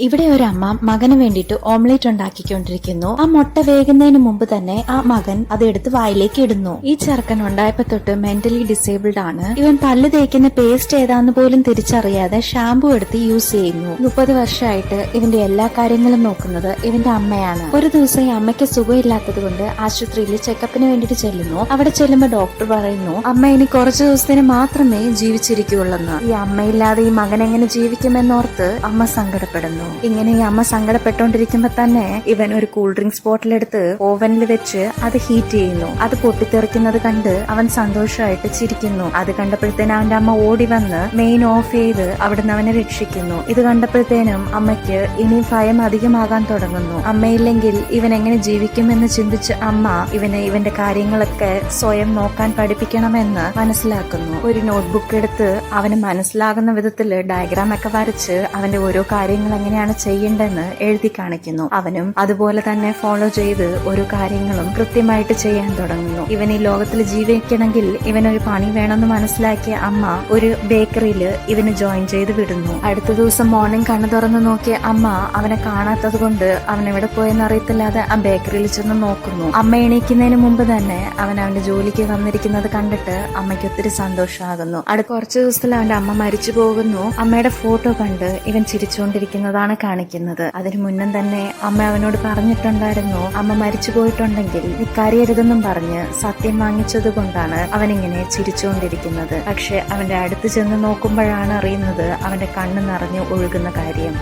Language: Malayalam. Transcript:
ഇവിടെ ഒരു അമ്മ മകന് വേണ്ടിയിട്ട് ഓംലെറ്റ് ഉണ്ടാക്കിക്കൊണ്ടിരിക്കുന്നു. ആ മുട്ട വേകുന്നതിന് മുമ്പ് തന്നെ ആ മകൻ അത് എടുത്ത് വായിലേക്ക് ഇടുന്നു. ഈ ചെറുക്കൻ ഉണ്ടായപ്പോ തൊട്ട് മെന്റലി ഡിസേബിൾഡ് ആണ്. ഇവൻ പല്ല് തേക്കുന്ന പേസ്റ്റ് ഏതാന്ന് പോലും തിരിച്ചറിയാതെ ഷാമ്പു എടുത്ത് യൂസ് ചെയ്യുന്നു. 30 വർഷമായിട്ട് ഇവന്റെ എല്ലാ കാര്യങ്ങളും നോക്കുന്നത് ഇവന്റെ അമ്മയാണ്. ഒരു ദിവസം ഈ അമ്മയ്ക്ക് സുഖമില്ലാത്തത് കൊണ്ട് ആശുപത്രിയിൽ ചെക്കപ്പിന് വേണ്ടിയിട്ട് ചെല്ലുന്നു. അവിടെ ചെല്ലുമ്പോ ഡോക്ടർ പറയുന്നു അമ്മ ഇനി കുറച്ചു ദിവസത്തിന് മാത്രമേ ജീവിച്ചിരിക്കുള്ളെന്ന്. ഈ അമ്മയില്ലാതെ ഈ മകൻ എങ്ങനെ ജീവിക്കുമെന്നോർത്ത് അമ്മ സങ്കടപ്പെടുന്നു. ഇങ്ങനെ ഈ അമ്മ സങ്കടപ്പെട്ടോണ്ടിരിക്കുമ്പോ തന്നെ ഇവൻ ഒരു കൂൾ ഡ്രിങ്ക്സ് ബോട്ടിൽ എടുത്ത് ഓവനിൽ വെച്ച് അത് ഹീറ്റ് ചെയ്യുന്നു. അത് പൊട്ടിത്തെറിക്കുന്നത് കണ്ട് അവൻ സന്തോഷമായിട്ട് ചിരിക്കുന്നു. അത് കണ്ടപ്പോഴത്തേനും അവന്റെ അമ്മ ഓടി വന്ന് മെയിൻ ഓഫ് ചെയ്ത് അവിടുന്ന് അവനെ രക്ഷിക്കുന്നു. ഇത് കണ്ടപ്പോഴത്തേനും അമ്മയ്ക്ക് ഇനി ഭയം അധികമാകാൻ തുടങ്ങുന്നു. അമ്മയില്ലെങ്കിൽ ഇവൻ എങ്ങനെ ജീവിക്കുമെന്ന് ചിന്തിച്ച് അമ്മ ഇവന്റെ കാര്യങ്ങളൊക്കെ സ്വയം നോക്കാൻ പഠിപ്പിക്കണമെന്ന് മനസ്സിലാക്കുന്നു. ഒരു നോട്ട്ബുക്ക് എടുത്ത് അവന് മനസ്സിലാകുന്ന വിധത്തില് ഡയഗ്രാം ഒക്കെ വരച്ച് അവന്റെ ഓരോ കാര്യങ്ങൾ എങ്ങനെയാണ് ചെയ്യേണ്ടെന്ന് എഴുതി കാണിക്കുന്നു. അവനും അതുപോലെ തന്നെ ഫോളോ ചെയ്ത് ഓരോ കാര്യങ്ങളും കൃത്യമായിട്ട് ചെയ്യാൻ തുടങ്ങുന്നു. ഇവൻ ഈ ലോകത്തിൽ ജീവിക്കണമെങ്കിൽ ഇവനൊരു പണി വേണമെന്ന് മനസ്സിലാക്കിയ അമ്മ ഒരു ബേക്കറിയില് ഇവന് ജോയിൻ ചെയ്ത് വിടുന്നു. അടുത്ത ദിവസം മോർണിംഗ് കണ്ണു തുറന്ന് നോക്കിയ അമ്മ അവനെ കാണാത്തത് കൊണ്ട് അവൻ എവിടെ പോയെന്ന് അറിയത്തില്ലാതെ ആ ബേക്കറിയിൽ ചെന്ന് നോക്കുന്നു. അമ്മ എണീക്കുന്നതിന് മുമ്പ് തന്നെ അവൻ അവന്റെ ജോലിക്ക് വന്നിരിക്കുന്നത് കണ്ടിട്ട് അമ്മയ്ക്ക് ഒത്തിരി സന്തോഷമാകുന്നു. അടുത്ത കുറച്ച് ദിവസത്തിൽ അവന്റെ അമ്മ മരിച്ചു പോകുന്നു. അമ്മയുടെ ഫോട്ടോ കണ്ട് ഇവൻ ചിരിച്ചുകൊണ്ടിരിക്കുന്നതാണ് കാണിക്കുന്നത്. അതിനു മുന്നേ തന്നെ അമ്മ അവനോട് പറഞ്ഞിട്ടുണ്ടായിരുന്നു അമ്മ മരിച്ചു പോയിട്ടുണ്ടെങ്കിൽ നീ കരയരുതെന്നും പറഞ്ഞ് സത്യം വാങ്ങിച്ചത് കൊണ്ടാണ് അവനിങ്ങനെ ചിരിച്ചുകൊണ്ടിരിക്കുന്നത്. പക്ഷെ അവന്റെ അടുത്ത് ചെന്ന് നോക്കുമ്പോഴാണ് അറിയുന്നത് അവന്റെ കണ്ണ് നിറഞ്ഞ് ഒഴുകുന്ന കാര്യം.